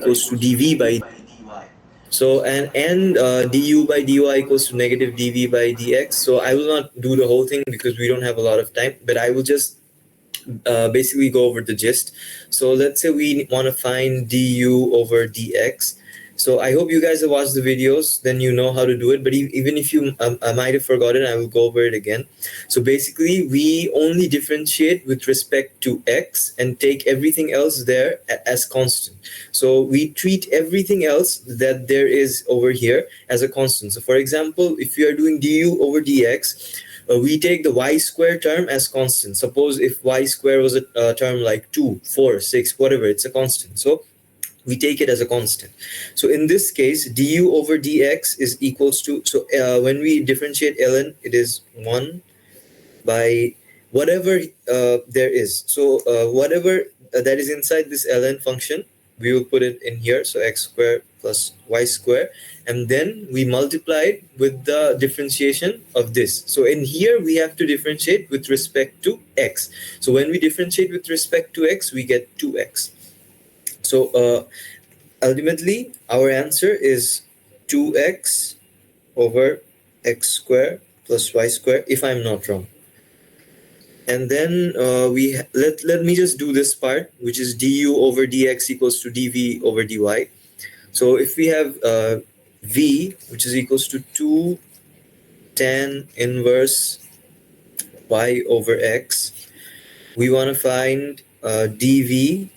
equals to dv by so and du by dy equals to negative dv by dx. So I will not do the whole thing because we don't have a lot of time, but I will just basically go over the gist. So let's say we want to find du over dx. So I hope you guys have watched the videos, then you know how to do it. But even if you I might have forgotten, I will go over it again. So basically, we only differentiate with respect to x and take everything else there as constant. So we treat everything else that there is over here as a constant. So for example, if you are doing du over dx, we take the y square term as constant. Suppose if y square was a term like 2, 4, 6, whatever, it's a constant. So we take it as a constant. So in this case, du over dx is equals to, so when we differentiate ln, it is 1 by whatever there is. So whatever that is inside this ln function, we will put it in here. So x squared plus y squared, and then we multiply it with the differentiation of this. So in here we have to differentiate with respect to x. So when we differentiate with respect to x, we get 2x. So ultimately our answer is 2x over x squared plus y squared, if I'm not wrong. And then let me just do this part, which is du over dx equals to dv over dy. So if we have v, which is equals to 2 tan inverse y over x, we want to find dv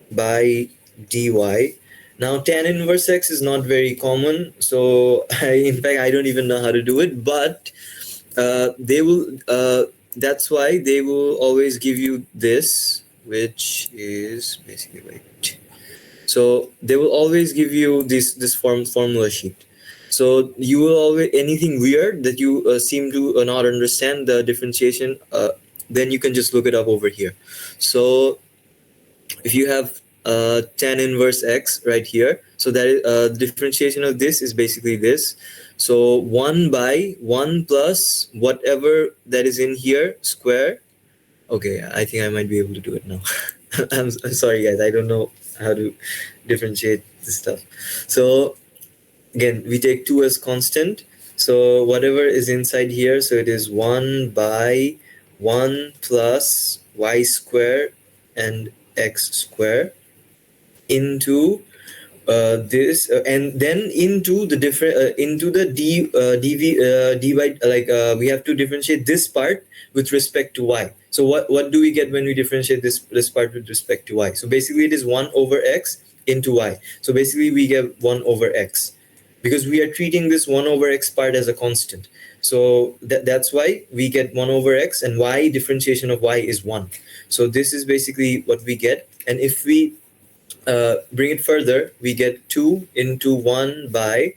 by dy. Now tan inverse x is not very common, so in fact I don't even know how to do it, but they will that's why they will always give you this, which is basically like, so they will always give you this formula sheet. So you will always, anything weird that you seem to not understand the differentiation, then you can just look it up over here. So if you have tan inverse x right here, so that is, the differentiation of this is basically this. So 1 by 1 plus whatever that is in here square. Okay, I think I might be able to do it now. I'm sorry guys, I don't know how to differentiate this stuff. So again, we take 2 as constant. So whatever is inside here, so it is 1 by 1 plus y square and x square into this and then into the different into the dy like we have to differentiate this part with respect to y. So what do we get when we differentiate this part with respect to y? So basically it is 1 over x into y. So basically we get 1 over x because we are treating this 1 over x part as a constant. So that's why we get 1 over x, and y differentiation of y is 1. So this is basically what we get. And if we bring it further, we get 2 into 1 by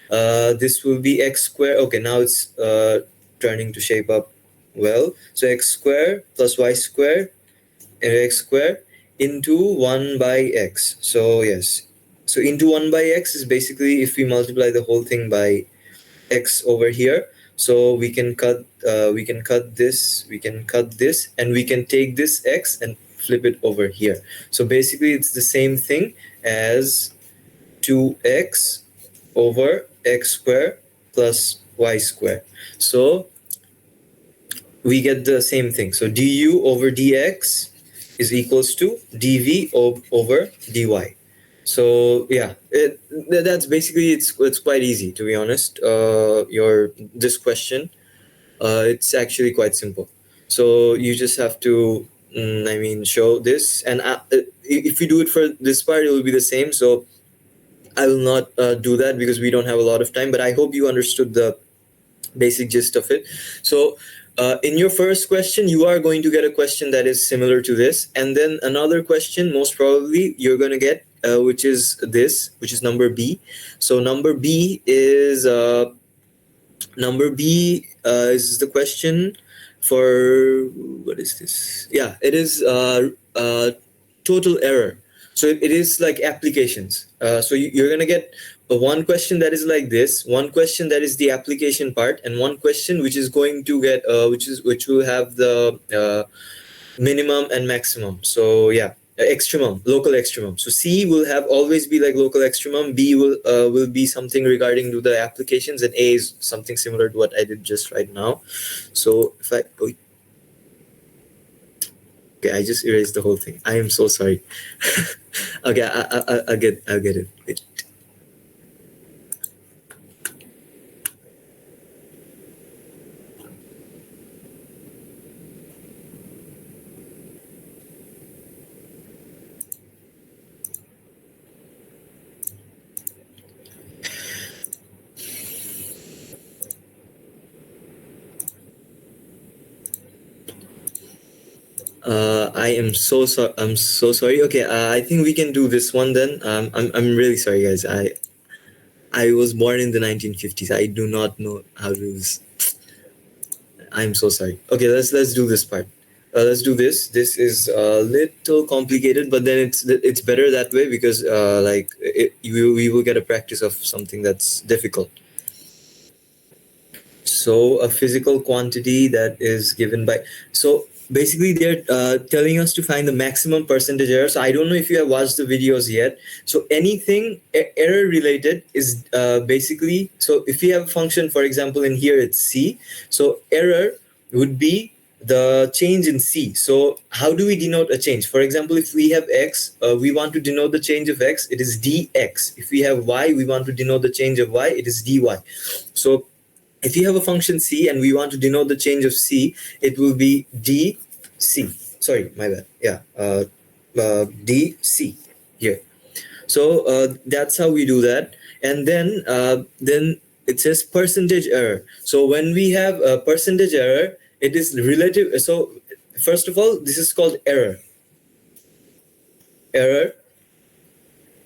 this will be x squared. Okay, now it's turning to shape up well. So x squared plus y squared and x squared into 1 by x. So yes, so into 1 by x is basically if we multiply the whole thing by x over here. So we can cut this, we can cut this, and we can take this x and flip it over here. So basically it's the same thing as 2x over x squared plus y squared. So we get the same thing. So du over dx is equals to dv over dy. So yeah, that's basically it's quite easy, to be honest. This question, it's actually quite simple. So you just have to show this, and if you do it for this part, it will be the same. So I will not do that because we don't have a lot of time. But I hope you understood the basic gist of it. So in your first question, you are going to get a question that is similar to this, and then another question most probably you're going to get which is number B. So number B is the question for, what is this? Yeah, it is total error. So it is like applications. So you're gonna get one question that is like this, one question that is the application part, and one question which is going to get which will have the minimum and maximum. So yeah, extremum, local extremum. So C will have always be like local extremum. B will be something regarding to the applications, and A is something similar to what I did just right now. So if I okay, I just erased the whole thing. I am so sorry. Okay, I'll get it. Wait. I am so sorry. I'm so sorry. Okay, I think we can do this one then. I'm really sorry, guys. I was born in the 1950s. I do not know how to do this. I'm so sorry. Okay, let's do this part. Let's do this. This is a little complicated, but then it's better that way because we will get a practice of something that's difficult. So a physical quantity that is given by, so basically they're telling us to find the maximum percentage error. So I don't know if you have watched the videos yet. So anything error related is basically, so if you have a function, for example, in here it's C, so error would be the change in C. So how do we denote a change? For example, if we have X, we want to denote the change of X, it is dx. If we have Y, we want to denote the change of Y, it is dy. So if you have a function C and we want to denote the change of C, it will be dc. Sorry, my bad. Yeah, dc here. So that's how we do that. And then it says percentage error. So when we have a percentage error, it is relative. So first of all, this is called error. Error.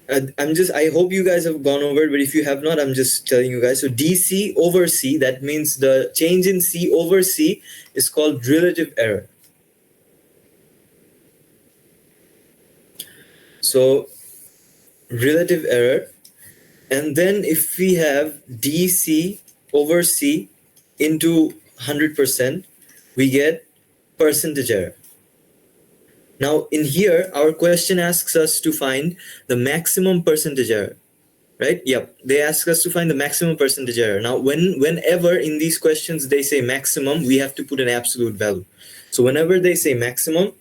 I hope you guys have gone over it, but if you have not, I'm just telling you guys. So DC over C, that means the change in C over C is called relative error. So relative error. And then if we have DC over C into 100%, we get percentage error. Now in here, our question asks us to find the maximum percentage error, right? Yep. They ask us to find the maximum percentage error. Now, whenever in these questions they say maximum, we have to put an absolute value. So whenever they say maximum,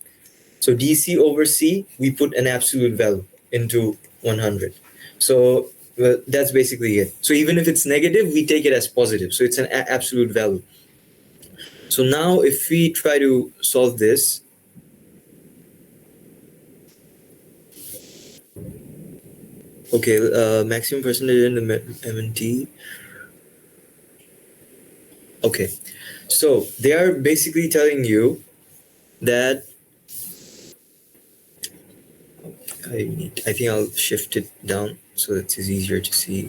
so DC over C, we put an absolute value into 100. So that's basically it. So even if it's negative, we take it as positive. So it's an absolute value. So now if we try to solve this, okay, maximum percentage in the MNT. Okay, so they are basically telling you that I think I'll shift it down so that it's easier to see.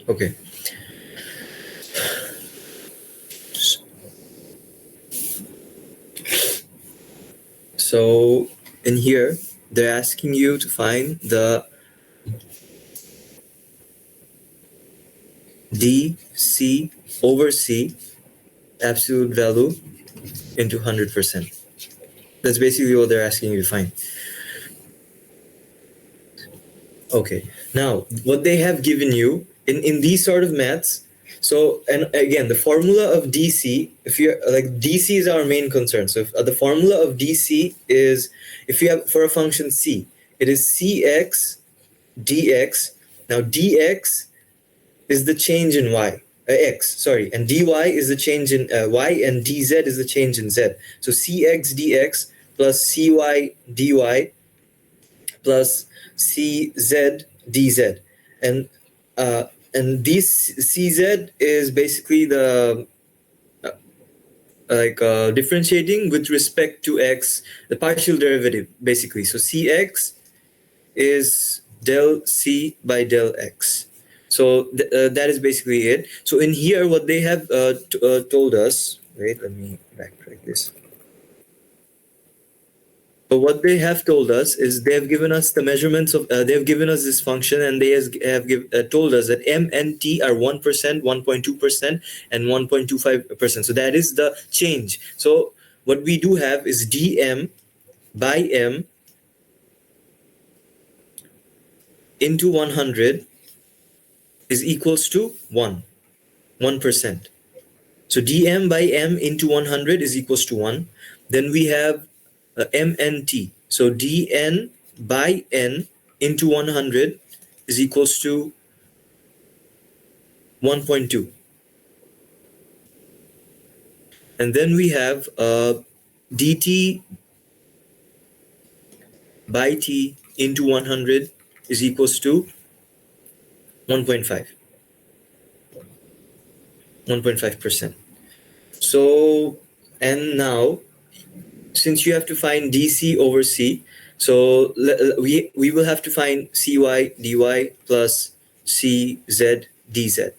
Okay. So in here, they're asking you to find the DC over C absolute value into 100%. That's basically what they're asking you to find. Okay. Now, what they have given you in these sort of maths, so, and again, the formula of DC, if you're like, DC is our main concern. So if, the formula of DC is, if you have for a function C, it is Cx dx. Now dx is the change in y, x, sorry, and dy is the change in y, and dz is the change in z. So Cx dx plus Cy dy plus Cz dz. And this Cz is basically the differentiating with respect to x, the partial derivative, basically. So Cx is del C by del x. So that is basically it. So in here, what they have told us, wait, let me backtrack this. But what they have told us is they have given us the measurements of, they have given us this function, and they told us that M and T are 1%, 1.2%, and 1.25%. So that is the change. So what we do have is dm by m into 100 is equals to 1%. So dm by m into 100 is equals to 1. Then we have m and t. So dn by n into 100 is equals to 1.2. And then we have dt by t into 100 is equals to 1.5. 1.5%. So, and now, since you have to find dc over c, so we will have to find cy dy plus cz dz.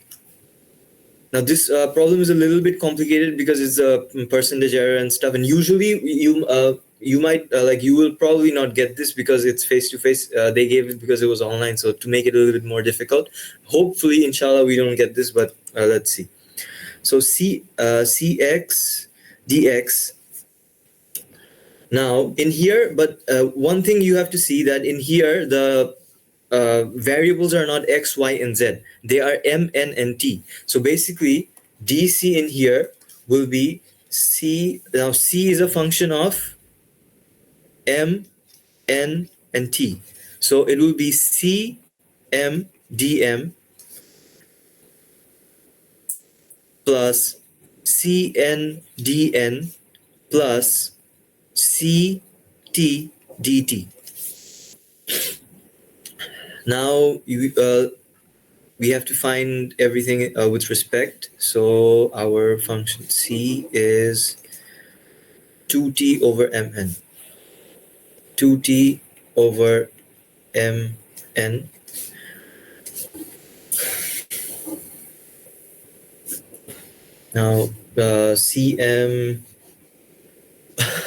Now this problem is a little bit complicated because it's a percentage error and stuff, and usually you might like, you will probably not get this because it's face to face. They gave it because it was online, so to make it a little bit more difficult, hopefully inshallah we don't get this, but let's see. So cx dx. Now in here, but one thing you have to see, that in here the variables are not x, y, and z. They are m, n, and t. So basically, dc in here will be c. Now c is a function of m, n, and t. So it will be c m dm plus c n dn plus c t dt. Now we have to find everything with respect. So our function c is 2t over mn. 2t over mn. Now cm.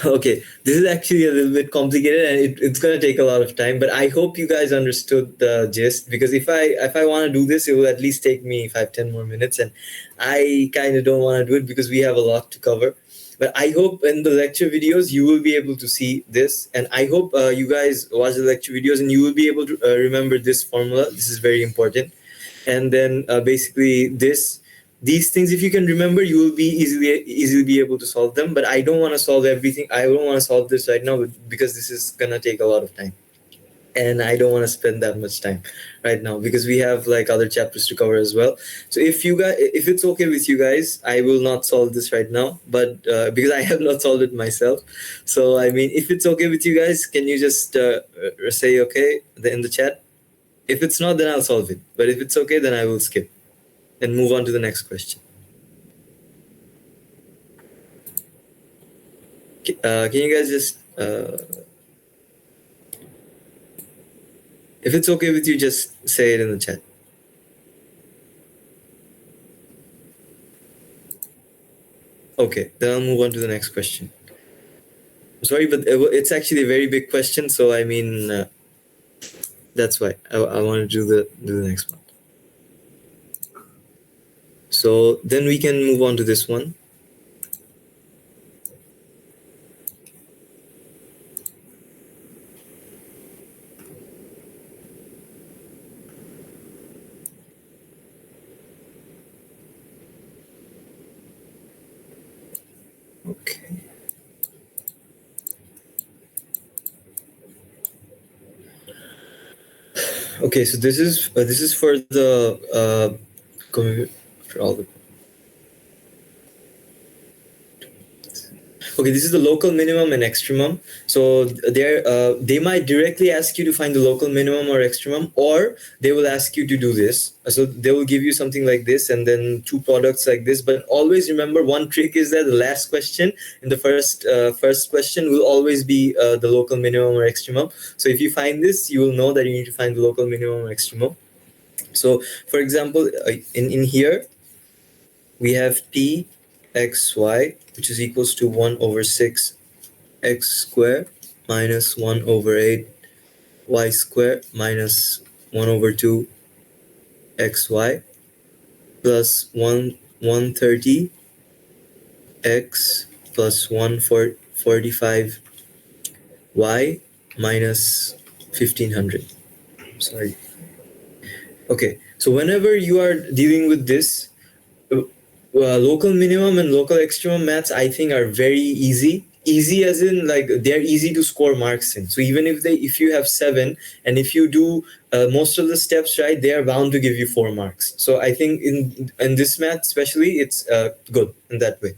Okay, this is actually a little bit complicated, and it's going to take a lot of time, but I hope you guys understood the gist, because if I want to do this, it will at least take me 5-10 more minutes, and I kind of don't want to do it because we have a lot to cover. But I hope in the lecture videos you will be able to see this, and I hope you guys watch the lecture videos and you will be able to remember this formula. This is very important. And then basically these things, if you can remember, you will be easily be able to solve them. But I don't want to solve everything. I don't want to solve this right now because this is gonna take a lot of time, and I don't want to spend that much time right now because we have like other chapters to cover as well. So if it's okay with you guys, I will not solve this right now, but because I have not solved it myself. So I mean, if it's okay with you guys, can you just say okay in the chat? If it's not, then I'll solve it. But if it's okay, then I will skip and move on to the next question. Can you guys just, if it's okay with you, just say it in the chat. Okay, then I'll move on to the next question. I'm sorry, but it's actually a very big question, so I mean, that's why I want to do the next one. So then we can move on to this one. Okay. Okay, so this is for the for all the. Okay, this is the local minimum and extremum. So they might directly ask you to find the local minimum or extremum, or they will ask you to do this. So they will give you something like this, and then two products like this. But always remember, one trick is that the last question in the first question will always be the local minimum or extremum. So if you find this, you will know that you need to find the local minimum or extremum. So for example, in here we have p xy, which is equals to 1 over 6 x squared minus 1 over 8 y square minus 1 over 2 xy plus 130 x plus 145 y minus 1500. Sorry. Okay, so whenever you are dealing with this, local minimum and local extremum maths, I think, are very easy. Easy as in, like, they're easy to score marks in. So even if you have 7, and if you do most of the steps right, they are bound to give you 4 marks. So I think in this math especially, it's good in that way.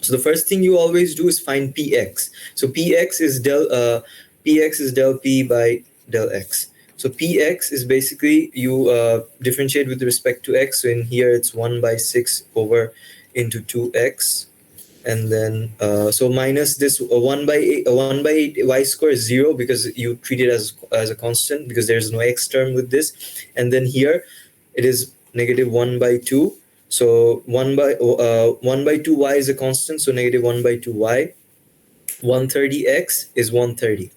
So the first thing you always do is find px. So px is del p by del x. So px is basically, you differentiate with respect to x. So in here it's 1 by 6 over into 2x, and then so minus this 1 by 8, 1 by 8 y square is 0, because you treat it as a constant, because there's no x term with this. And then here it is negative 1 by 2. So 1 by 2 y is a constant, so negative 1 by 2 y. 130x is 130.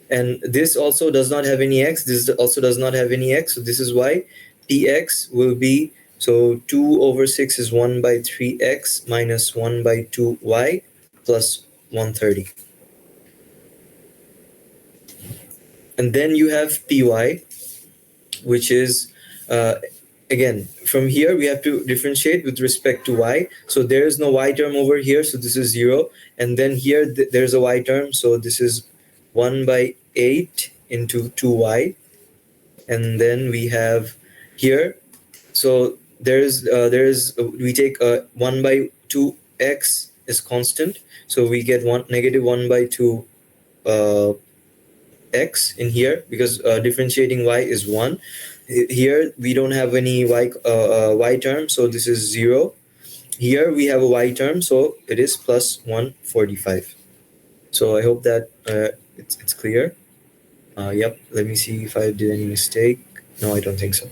And this also does not have any x. This also does not have any x. So this is why px will be, so 2 over 6 is 1 by 3x minus 1 by 2y plus 130. And then you have py, which is, again, from here we have to differentiate with respect to y. So there is no y term over here, so this is 0. And then here there's a y term, so this is 1 by 8 into 2y. And then we have here, so there's we take 1 by 2x is constant, so we get negative 1 by 2 x in here, because differentiating y is 1. Here we don't have any y term, so this is 0. Here we have a y term, so it is plus 145. So I hope that it's clear. Yep, let me see if I did any mistake. No, I don't think so.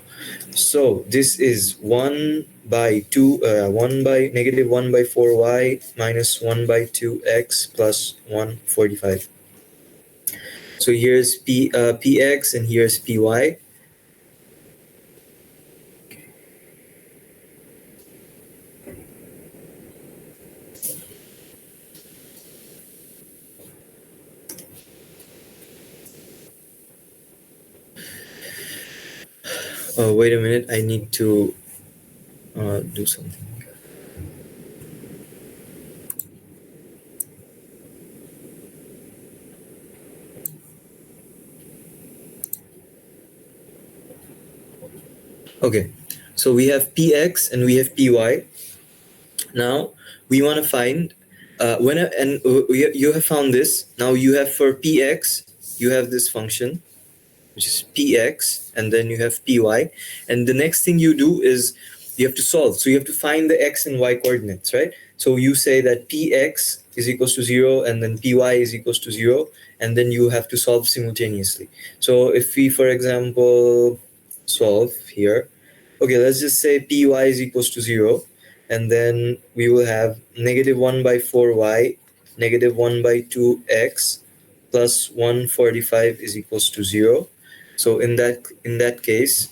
So this is 1 by negative 1 by 4y minus 1 by 2x plus 145. So here's px and here's py. Oh, wait a minute, I need to do something. Okay, so we have px and we have py. Now we want to find you have found this. Now you have, for px, you have this function, which is px, and then you have py. And the next thing you do is you have to solve. So you have to find the x and y coordinates, right? So you say that px is equals to 0, and then py is equals to 0, and then you have to solve simultaneously. So if we, for example, solve here, okay, let's just say py is equals to 0, and then we will have negative 1 by 4y, negative 1 by 2x plus 145 is equals to 0. So in that case,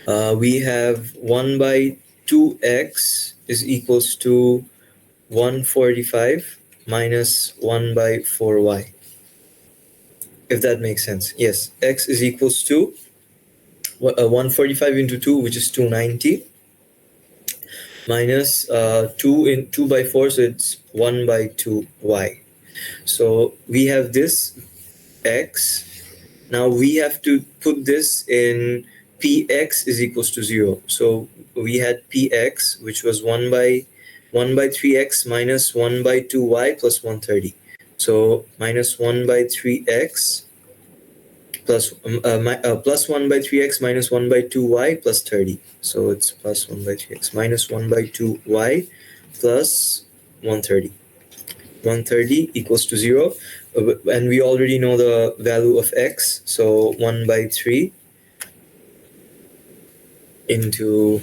we have 1 by 2x is equals to 145 minus 1 by 4y. If that makes sense. Yes, x is equals to 145 into 2, which is 290, minus 2 by 4, so it's 1 by 2y. So we have this x. Now we have to put this in px is equals to 0. So we had px, which was 1 by 3x minus 1 by 2y plus 130. So minus 1 by 3x plus 1 by 3x minus 1 by 2y plus 30. So it's plus 1 by 3x minus 1 by 2y plus 130. 130 equals to 0. And we already know the value of x. So 1 by 3 into,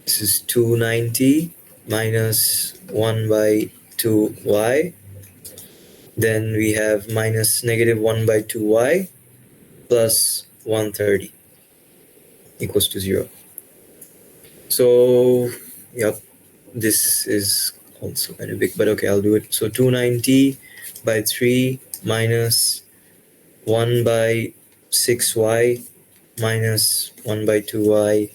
this is 290 minus 1 by 2y Then we have minus negative 1 by 2y plus 130 equals to 0. So, yep, this is also kind of big, but okay, I'll do it. So 290 by 3 minus 1 by 6y minus 1 by 2y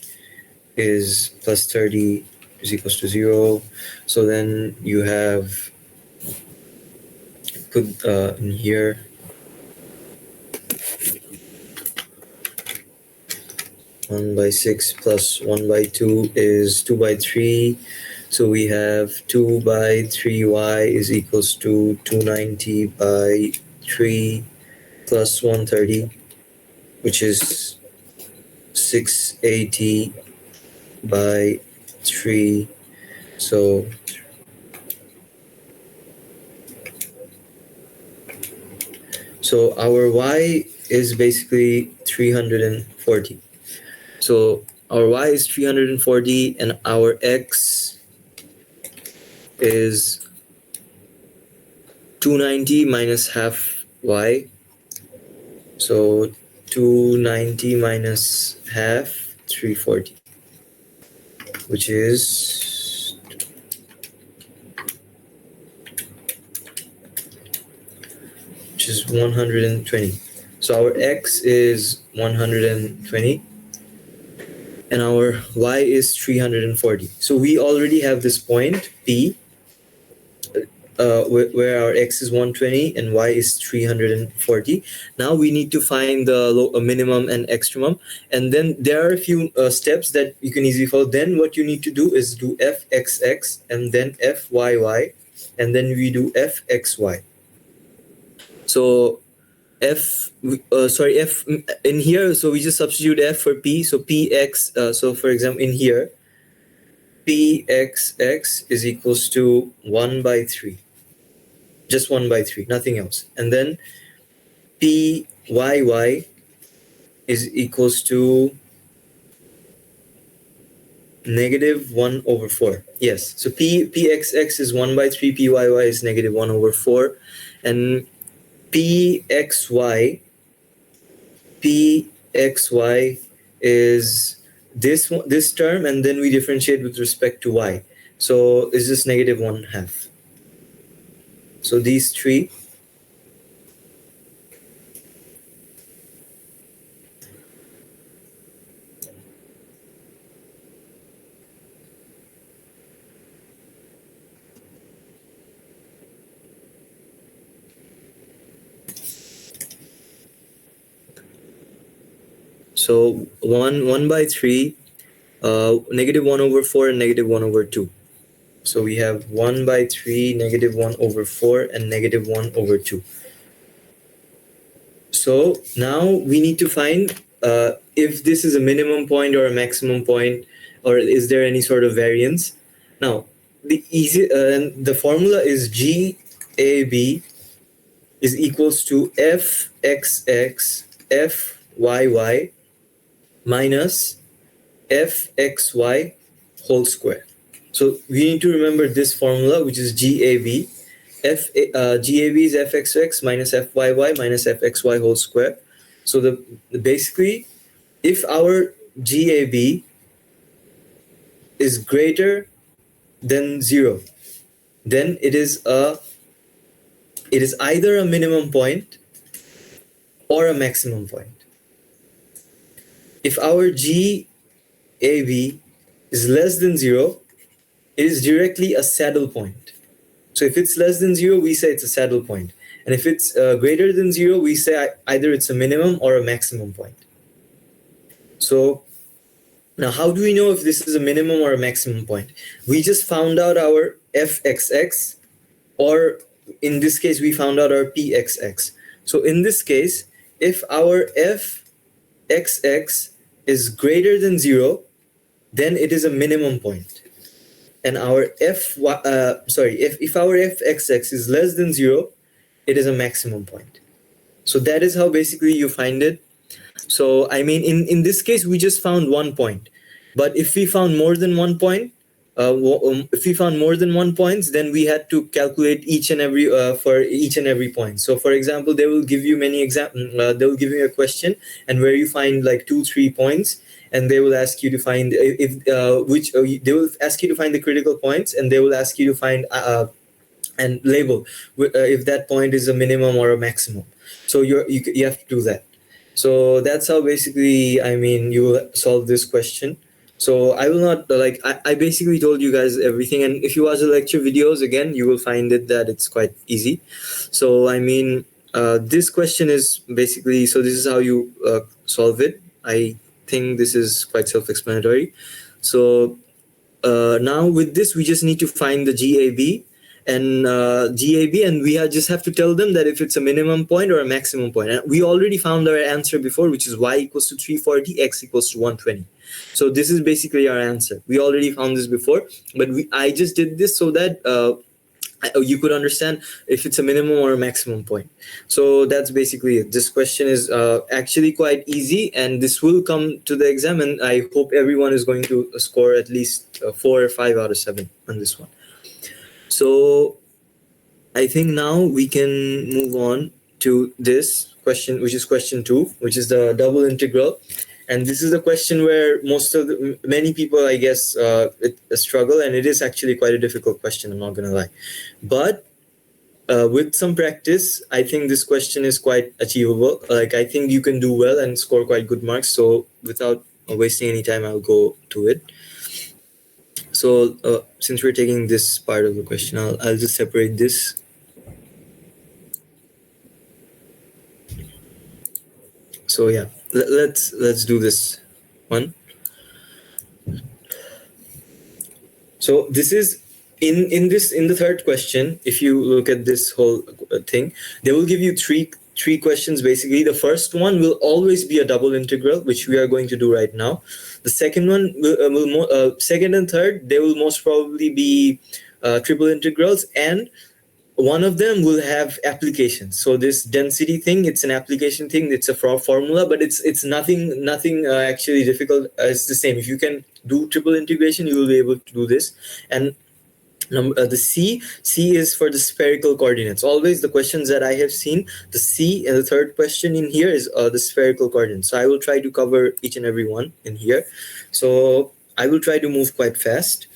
is plus 30 is equals to 0. So then you have put in here 1 by 6 plus 1 by 2 is 2 by 3. So we have 2 by 3y is equals to 290 by 3 plus 130, which is 680 by 3. So our y is basically 340. So our y is 340 and our x is 290 minus half y. So 290 minus half 340, which is 120. So our x is 120 and our y is 340. So we already have this point P where our x is 120 and y is 340. Now we need to find the minimum and extremum, and then there are a few steps that you can easily follow. Then what you need to do is do fxx and then fyy, and then we do fxy. So f in here, so we just substitute f for p. So px, so for example in here pxx is equals to 1 by 3, just 1 by 3, nothing else. And then pyy is equals to negative 1 over 4. Yes, so pxx is 1 by 3, pyy is negative 1 over 4, and pxy is this term, and then we differentiate with respect to y. So it's just negative 1/2. So these three. So 1 by 3, negative 1 over 4, and negative 1 over 2. So we have 1 by 3, negative 1 over 4, and negative 1 over 2. So now we need to find if this is a minimum point or a maximum point, or is there any sort of variance. Now the formula is GAB is equals to fxx fyy minus fxy whole square. So we need to remember this formula, which is GAB. GAB is fxx minus fyy minus fxy whole square. So basically, if our GAB is greater than 0, then it is either a minimum point or a maximum point. If our GAB is less than 0, it is directly a saddle point. So if it's less than 0, we say it's a saddle point. And if it's greater than 0, we say either it's a minimum or a maximum point. So now how do we know if this is a minimum or a maximum point? We just found out our fxx, or in this case, we found out our pxx. So in this case, if our fxx is greater than 0, then it is a minimum point. And our if our fxx is less than 0, it is a maximum point. So that is how basically you find it. So I mean, in this case, we just found 1 point. But if we found more than 1 point, if we found more than one points, then we had to calculate each and every for each and every point. So for example, they will give you many they will give you a question, and where you find like 2-3 points, and they will ask you to find if which they will ask you to find the critical points, and they will ask you to find and label if that point is a minimum or a maximum. So you have to do that. So that's how basically, I mean, you will solve this question. So I will not like I basically told you guys everything, and if you watch the lecture videos again, you will find it that it's quite easy. So I mean, this question is basically, so this is how you solve it. I think this is quite self-explanatory. So now with this, we just need to find the GAB and we just have to tell them that if it's a minimum point or a maximum point. And we already found our answer before, which is y equals to 340, x equals to 120. So this is basically our answer. We already found this before, but I just did this so that you could understand if it's a minimum or a maximum point. So that's basically it. This question is actually quite easy, and this will come to the exam, and I hope everyone is going to score at least 4 or 5 out of 7 on this one. So I think now we can move on to this question, which is question 2, which is the double integral. And this is the question where many people, I guess, struggle, and it is actually quite a difficult question, I'm not going to lie. But with some practice, I think this question is quite achievable. Like, I think you can do well and score quite good marks. So without wasting any time, I'll go to it. So since we're taking this part of the question, I'll just separate this. So yeah, let's do this one. So this is in the third question. If you look at this whole thing, they will give you three questions basically. The first one will always be a double integral, which we are going to do right now. The second one second and third, they will most probably be triple integrals, and one of them will have applications. So this density thing, it's an application thing. It's a formula, but it's nothing actually difficult. It's the same. If you can do triple integration, you will be able to do this. And the C is for the spherical coordinates. Always the questions that I have seen, the C and the third question in here is the spherical coordinates. So I will try to cover each and every one in here. So I will try to move quite fast.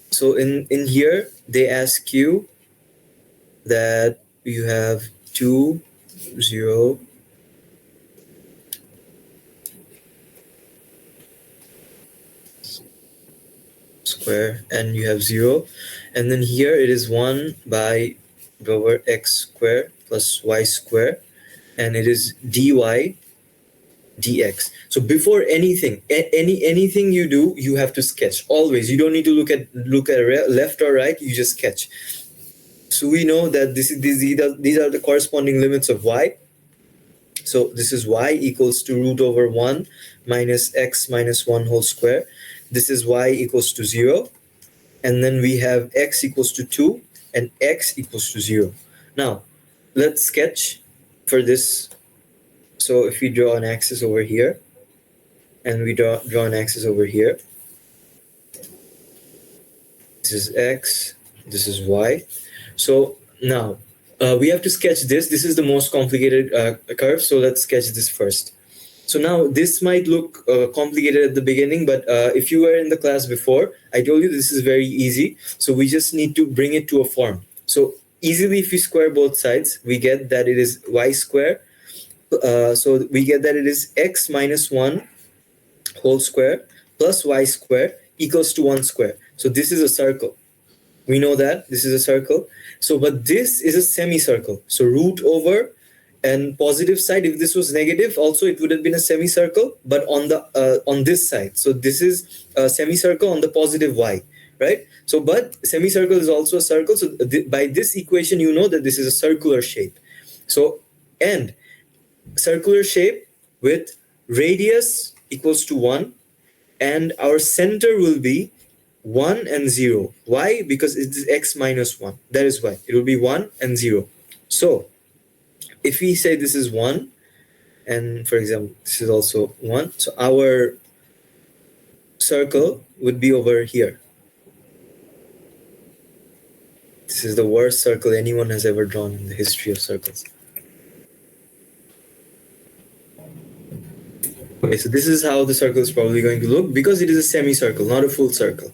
So in here, they ask you that you have 2, 0, square, and you have 0, and then here it is 1 by over x square plus y square, and it is dy dx. So before anything you do, you have to sketch. Always, you don't need to look at left or right, you just sketch. So we know that these are the corresponding limits of y. So this is y equals to root over 1 minus x minus 1 whole square. This is y equals to 0. And then we have x equals to 2 and x equals to 0. Now, let's sketch for this. So if we draw an axis over here, and we draw an axis over here, this is x, this is y. So now we have to sketch this. This is the most complicated curve. So let's sketch this first. So now this might look complicated at the beginning, but if you were in the class before, I told you this is very easy. So we just need to bring it to a form. So easily, if we square both sides, we get that it is y square. So we get that it is x minus 1 whole square plus y square equals to 1 square. So this is a circle. We know that this is a circle. So, but this is a semicircle. So root over, and positive side, if this was negative, also it would have been a semicircle, but on this side. So this is a semicircle on the positive y, right? So, but semicircle is also a circle. So by this equation, you know that this is a circular shape. So, and circular shape with radius equals to 1, and our center will be 1 and 0. Why? Because it is x minus 1. That is why. It will be 1 and 0. So if we say this is 1, and for example, this is also 1, so our circle would be over here. This is the worst circle anyone has ever drawn in the history of circles. Okay, so this is how the circle is probably going to look, because it is a semicircle, not a full circle.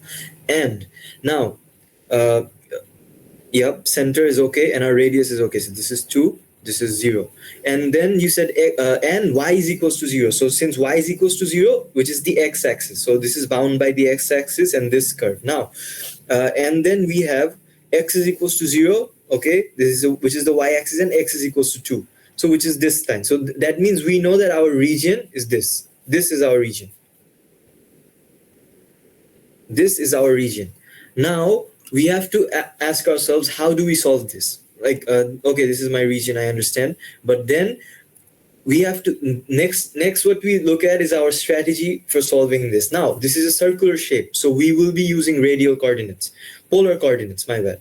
And now, yep, center is okay, and our radius is okay. So this is 2, this is 0. And then you said and y is equals to 0. So since y is equals to 0, which is the x-axis, so this is bound by the x-axis and this curve. Now, and then we have x is equals to 0, okay, this is which is the y-axis, and x is equals to 2. So which is this line. So that means we know that our region is this. This is our region. This is our region. Now we have to ask ourselves, how do we solve this? Like, okay, this is my region, I understand. But then we have to, next what we look at is our strategy for solving this. Now, this is a circular shape. So we will be using radial coordinates, polar coordinates, my bad.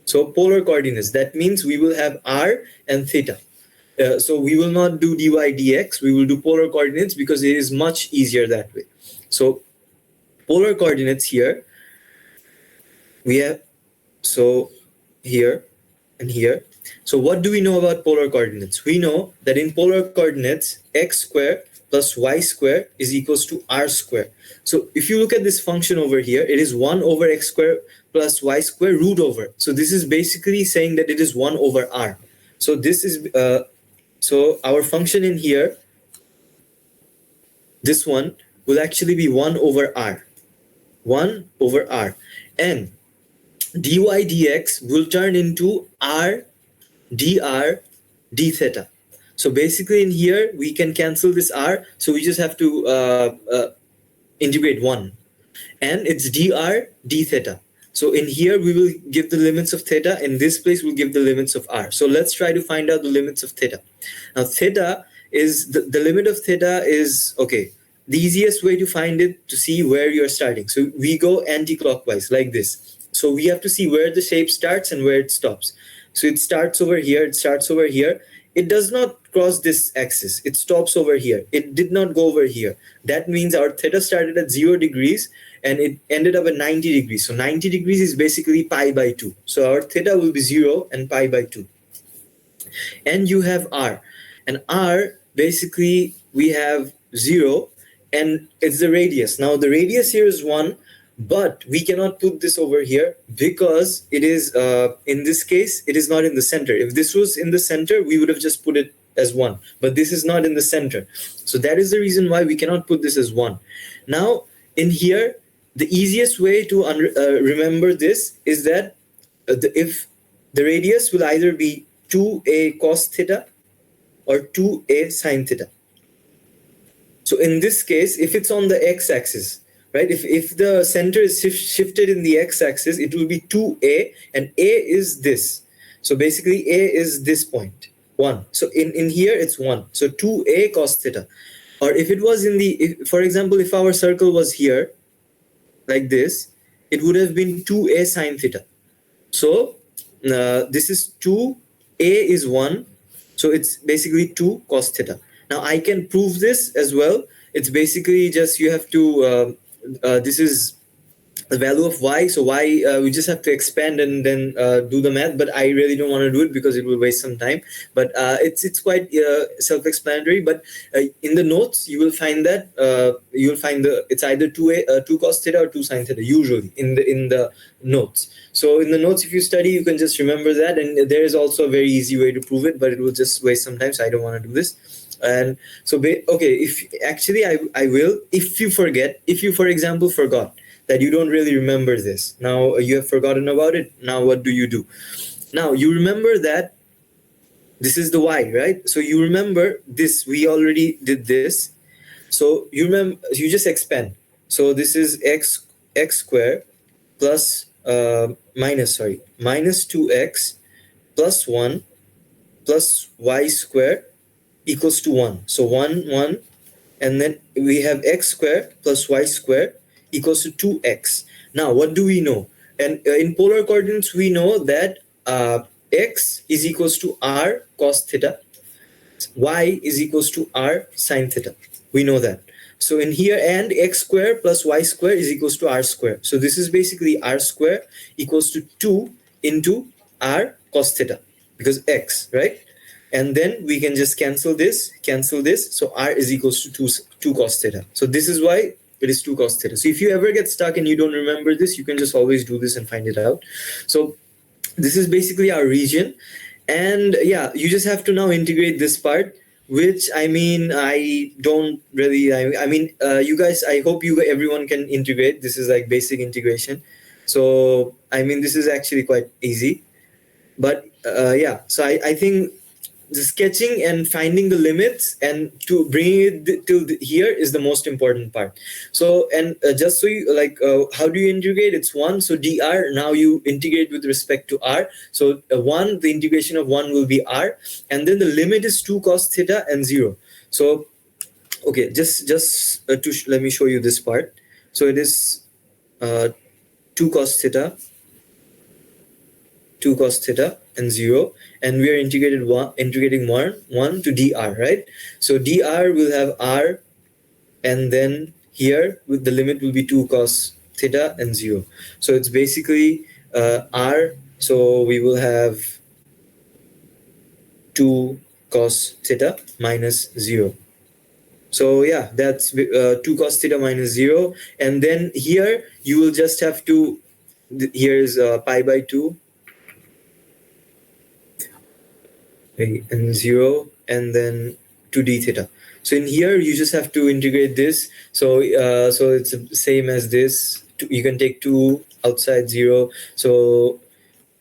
So polar coordinates, that means we will have r and theta. So we will not do dy dx, we will do polar coordinates because it is much easier that way. So polar coordinates here, we have, so here and here. So what do we know about polar coordinates? We know that in polar coordinates, x square plus y square is equals to r square. So if you look at this function over here, it is 1 over x square plus y square root over. So this is basically saying that it is 1 over r. So this is, so our function in here, this one will actually be 1 over r. 1 over r. And dy dx will turn into r dr d theta. So basically in here, we can cancel this r. So we just have to integrate 1. And it's dr d theta. So in here, we will give the limits of theta. In this place, we'll give the limits of r. So let's try to find out the limits of theta. Now, theta is, the limit of theta is, okay, the easiest way to find it, to see where you're starting. So we go anti-clockwise like this. So we have to see where the shape starts and where it stops. So it starts over here, it starts over here. It does not cross this axis. It stops over here. It did not go over here. That means our theta started at 0 degrees and it ended up at 90 degrees. So 90 degrees is basically pi by 2. So our theta will be 0 and pi by 2. And you have r. And r, basically, we have 0 and it's the radius. Now the radius here is 1, but we cannot put this over here because it is, in this case, it is not in the center. If this was in the center, we would have just put it as 1, but this is not in the center. So that is the reason why we cannot put this as 1. Now in here, the easiest way to remember this is that if the radius will either be 2a cos theta or 2a sin theta. So in this case, if it's on the x-axis, right? If the center is shifted in the x-axis, it will be 2a, and a is this. So basically, a is this point, 1. So in here, it's 1. So 2a cos theta. Or if it was in the, for example, if our circle was here, like this, it would have been 2a sin theta. So this is 2, a is 1. So it's basically 2 cos theta. Now I can prove this as well. It's basically just, you have to, this is the value of y. So y, we just have to expand and then do the math, but I really don't want to do it because it will waste some time. But it's quite self-explanatory. But in the notes, you will find that you will find it's either 2 cos theta or 2 sin theta usually in the notes. So in the notes, if you study, you can just remember that. And there is also a very easy way to prove it, but it will just waste some time. So I don't want to do this. And so, okay, if actually I will, if you forget, if you, for example, forgot that you don't really remember this, now you have forgotten about it. Now what do? Now you remember that this is the y, right? So you remember this, we already did this. So you remember, you just expand. So this is x square plus minus 2x plus 1 plus y square equals to 1. So 1, 1, and then we have x square plus y square equals to 2x. Now, what do we know? And in polar coordinates, we know that x is equals to r cos theta, y is equals to r sin theta. We know that. So in here, and x square plus y square is equals to r square. So this is basically r square equals to 2 into r cos theta, because x, right? And then we can just cancel this, so r is equals to 2 cos theta. So this is why it is 2 cos theta. So if you ever get stuck and you don't remember this, you can just always do this and find it out. So this is basically our region. And yeah, you just have to now integrate this part, which I mean, I don't really, I mean, you guys, I hope everyone can integrate. This is like basic integration. So I mean, this is actually quite easy. But yeah, so I think the sketching and finding the limits and to bring it till here is the most important part. So, and just so you like, how do you integrate? It's 1, so dr, now you integrate with respect to r. So 1, the integration of 1 will be r, and then the limit is 2 cos theta and 0. So okay, just let me show you this part. So it is 2 cos theta and 0, and we are integrating 1 to dr, right? So dr will have r, and then here with the limit will be 2 cos theta and 0. So it's basically r, so we will have 2 cos theta minus 0. So yeah, that's 2 cos theta minus 0. And then here you will just have to, here is pi by 2 and 0, and then 2d theta. So in here you just have to integrate this. So so it's the same as this. You can take 2 outside 0. So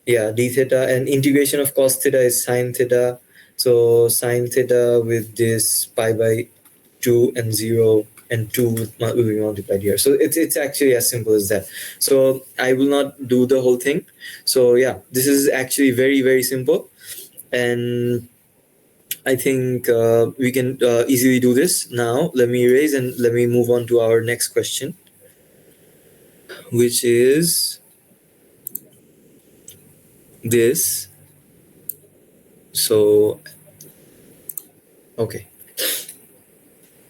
yeah, d theta, and integration of cos theta is sine theta. So sine theta with this pi by 2 and 0, and 2 will be multiplied here. So it's actually as simple as that. So I will not do the whole thing. So yeah, this is actually very, very simple. And I think we can easily do this. Now let me erase and let me move on to our next question, which is this. So okay,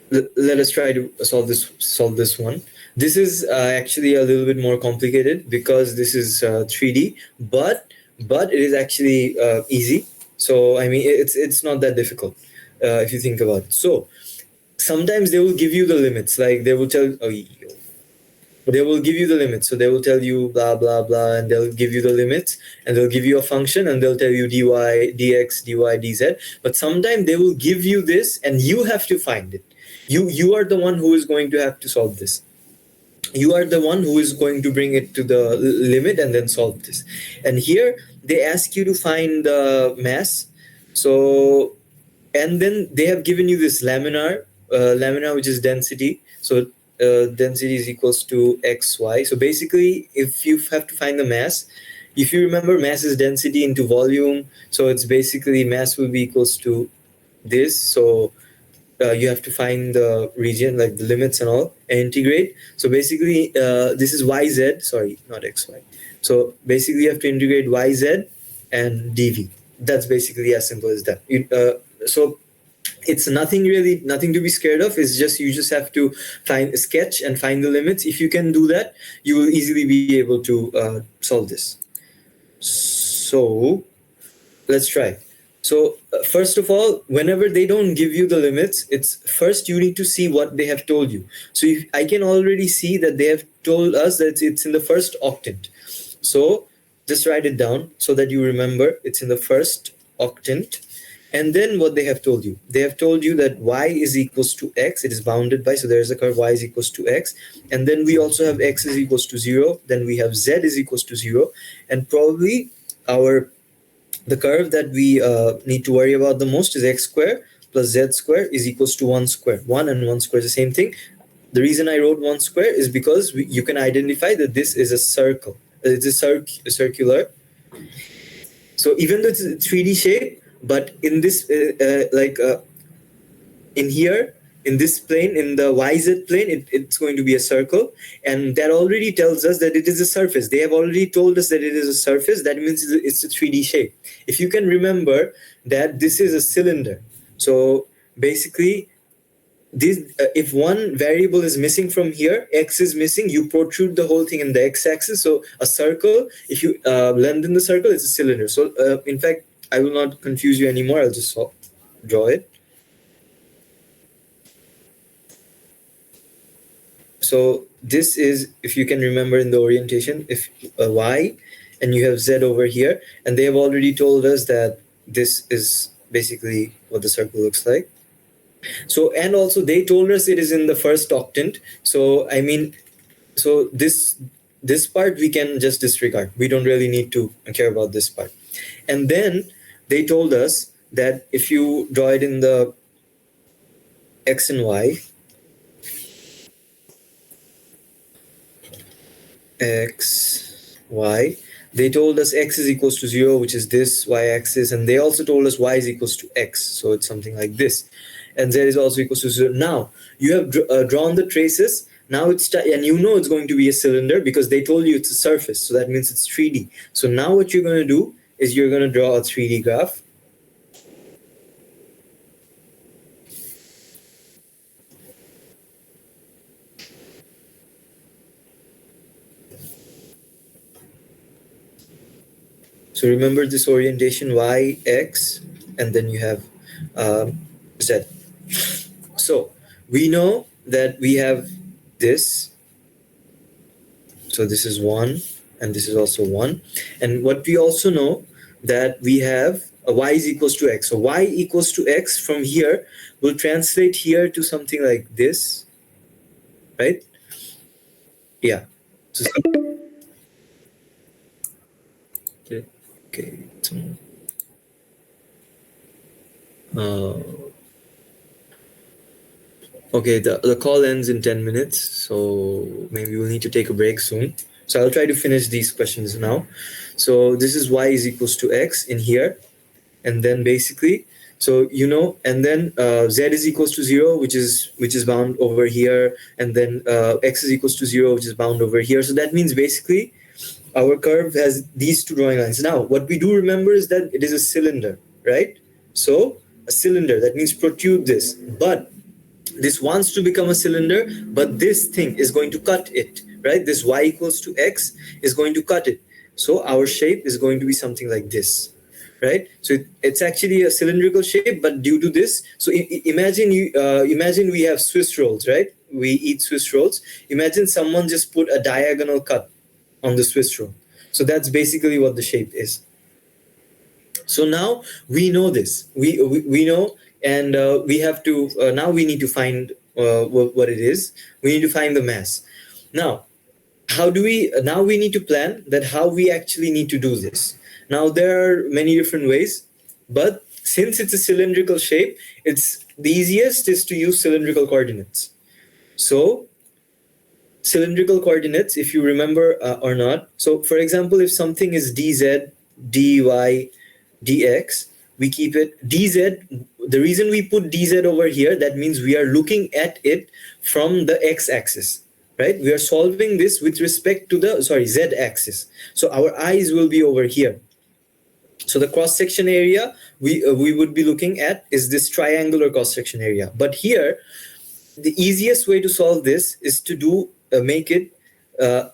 let us try to solve this one. This is actually a little bit more complicated because this is 3D, but it is actually easy. So I mean, it's not that difficult if you think about it. So sometimes they will give you the limits, like they will tell, they will give you the limits. So they will tell you blah blah blah, and they'll give you the limits, and they'll give you a function, and they'll tell you dy, dx, dy, dz. But sometimes they will give you this, and you have to find it. You are the one who is going to have to solve this. You are the one who is going to bring it to the limit and then solve this. And here they ask you to find the mass. So, and then they have given you this laminar, which is density. So density is equals to xy. So basically, if you have to find the mass, if you remember, mass is density into volume. So it's basically mass will be equals to this. So you have to find the region, like the limits and all, and integrate. So basically, this is yz, sorry, not xy. So basically, you have to integrate yz and dv. That's basically as simple as that. So it's nothing to be scared of. It's just you just have to sketch and find the limits. If you can do that, you will easily be able to solve this. So let's try. So first of all, whenever they don't give you the limits, it's first you need to see what they have told you. So if I can already see that they have told us that it's in the first octant. So just write it down so that you remember it's in the first octant. And then what they have told you, they have told you that y is equals to x. It is bounded by, so there's a curve y is equals to x. And then we also have x is equals to 0. Then we have z is equals to 0. And probably the curve that we need to worry about the most is x square plus z square is equals to 1 square. 1 and 1 square is the same thing. The reason I wrote 1 square is because you can identify that this is a circle. It's a circular. So even though it's a 3D shape, but in this, in here, in this plane, in the YZ plane, it's going to be a circle. And that already tells us that it is a surface. They have already told us that it is a surface. That means it's a 3D shape. If you can remember that this is a cylinder. So basically, if one variable is missing from here, x is missing, you protrude the whole thing in the x-axis. So a circle, if you lengthen the circle, it's a cylinder. So in fact, I will not confuse you anymore. I'll just draw it. So this is, if you can remember in the orientation, if y, and you have z over here, and they have already told us that this is basically what the circle looks like. So, and also they told us it is in the first octant. So I mean, so this part we can just disregard. We don't really need to care about this part. And then they told us that if you draw it in the x and y, x, y, they told us x is equals to 0, which is this y-axis, and they also told us y is equals to x, so it's something like this, and z is also equals to 0. Now you have drawn the traces. Now it's and you know it's going to be a cylinder because they told you it's a surface, so that means it's 3D. So now what you're going to do is you're going to draw a 3D graph. So remember this orientation, y, x, and then you have z. So we know that we have this. So this is 1, and this is also 1. And what we also know that we have a y is equals to x. So y equals to x from here will translate here to something like this, right? Yeah. So, okay. Okay. Okay, the call ends in 10 minutes, so maybe we'll need to take a break soon. So I'll try to finish these questions now. So this is y is equals to x in here. And then basically, so you know, and then z is equals to 0, which is bound over here. And then x is equals to 0, which is bound over here. So that means basically our curve has these two drawing lines. Now, what we do remember is that it is a cylinder, right? So a cylinder, that means protrude this. But this wants to become a cylinder, but this thing is going to cut it, right? This y equals to x is going to cut it. So our shape is going to be something like this, right? So it's actually a cylindrical shape, but due to this, so imagine we have Swiss rolls, right? We eat Swiss rolls. Imagine someone just put a diagonal cut on the Swiss roll. So that's basically what the shape is. So now we know this. We know, and we have to now we need to find what it is. We need to find the mass. Now, how do we? Now we need to plan that how we actually need to do this. Now there are many different ways, but since it's a cylindrical shape, it's the easiest is to use cylindrical coordinates. So cylindrical coordinates, if you remember or not. So for example, if something is dz, dy, dx, we keep it dz. The reason we put dz over here, that means we are looking at it from the x-axis, right? We are solving this with respect to the z-axis. So our eyes will be over here. So the cross-section area we would be looking at is this triangular cross-section area. But here, the easiest way to solve this is to do make it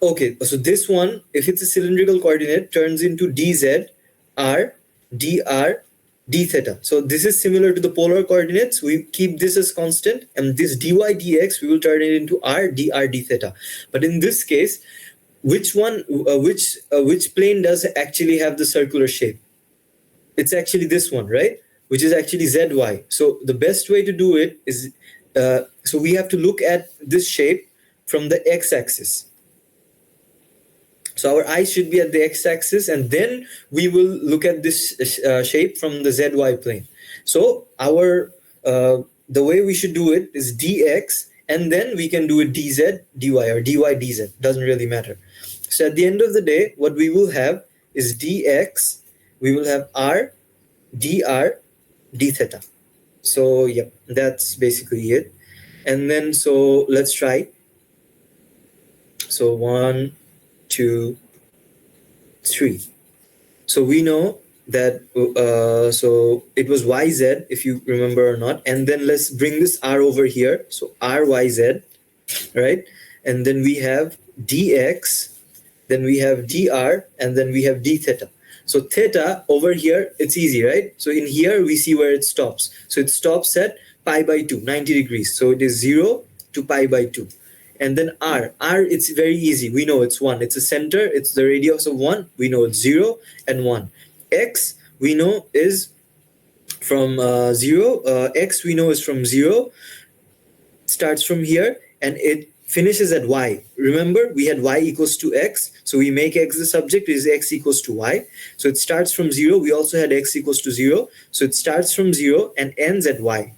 okay. So this one, if it's a cylindrical coordinate, turns into dz, r, dr, d theta. So this is similar to the polar coordinates. We keep this as constant, and this dy dx we will turn it into r, dr, d theta. But in this case, which plane does actually have the circular shape? It's actually this one, right? Which is actually zy. So the best way to do it is so we have to look at this shape from the x-axis. So our eyes should be at the x-axis, and then we will look at this shape from the zy plane. So our the way we should do it is dx, and then we can do it dz, dy, or dy, dz. Doesn't really matter. So at the end of the day, what we will have is dx. We will have r, dr, d theta. So yeah, that's basically it. And then so let's try. So 1, 2, 3. So we know that so it was yz, if you remember or not, and then let's bring this r over here, so ryz, right? And then we have dx, then we have dr, and then we have d theta. So theta over here, it's easy, right? So in here we see where it stops. So it stops at pi by 2, 90 degrees. So it is 0 to pi by 2. And then r, it's very easy. We know it's 1. It's a center. It's the radius of 1. We know it's 0 and 1. X, we know is from 0. X, we know is from 0. Starts from here and it finishes at y. Remember, we had y equals to x. So we make x the subject, is x equals to y. So it starts from 0. We also had x equals to 0. So it starts from 0 and ends at y.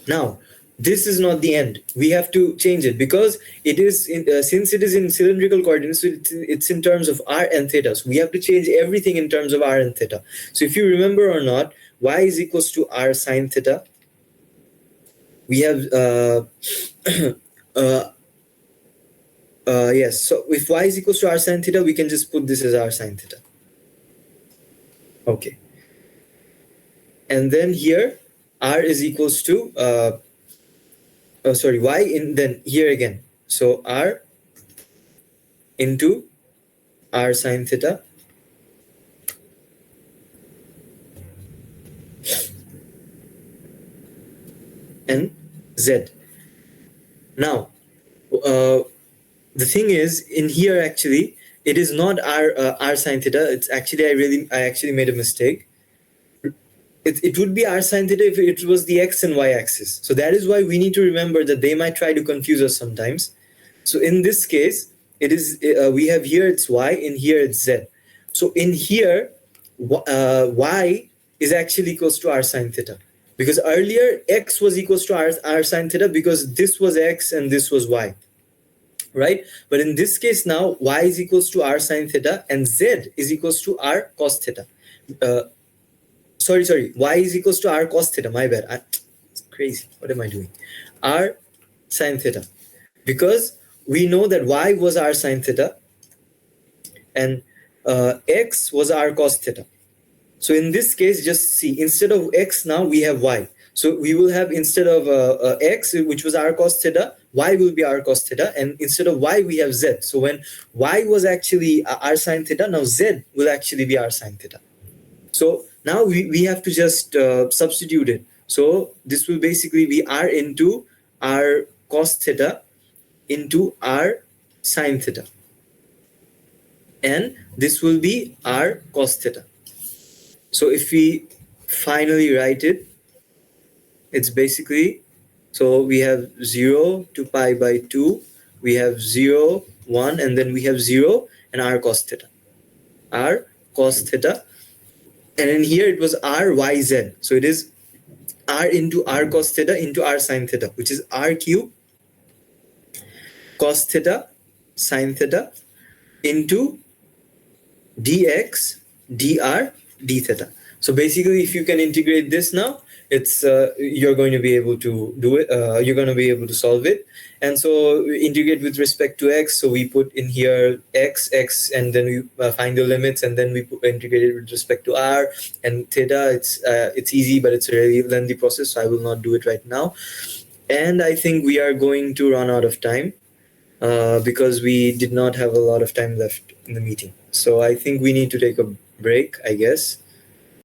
Now, this is not the end. We have to change it because it is since it is in cylindrical coordinates, so it's in terms of r and theta. So we have to change everything in terms of r and theta. So if you remember or not, y is equals to r sine theta. We have yes. So if y is equals to r sine theta, we can just put this as r sine theta. Okay. And then here r is equals to y in, then here again, so r into r sine theta and z. Now the thing is, in here actually it is not r sine theta. It's actually I actually made a mistake. It would be r sine theta if it was the x and y axis. So that is why we need to remember that they might try to confuse us sometimes. So in this case, it is we have here it's y, in here it's z. So in here, y is actually equals to r sine theta, because earlier x was equals to r sine theta because this was x and this was y, right? But in this case now, y is equals to r sine theta and z is equals to r cos theta. Sorry, y is equals to r cos theta, my bad. It's crazy. What am I doing? R sine theta. Because we know that y was r sine theta and x was r cos theta. So in this case, just see, instead of x now we have y. So we will have, instead of x, which was r cos theta, y will be r cos theta, and instead of y we have z. So when y was actually r sine theta, now z will actually be r sine theta. So now we have to just substitute it. So this will basically be r into r cos theta into r sine theta. And this will be r cos theta. So if we finally write it, it's basically, so we have 0 to pi by 2, we have 0, 1, and then we have 0 and r cos theta. R cos theta. And in here it was r y z. So it is r into r cos theta into r sine theta, which is r cube cos theta sine theta into dx dr d theta. So basically, if you can integrate this now, it's you're going to be able to do it. You're going to be able to solve it. And so we integrate with respect to x. So we put in here x, and then we find the limits, and then we integrate it with respect to r and theta. It's easy, but it's a really lengthy process, so I will not do it right now. And I think we are going to run out of time because we did not have a lot of time left in the meeting. So I think we need to take a break, I guess.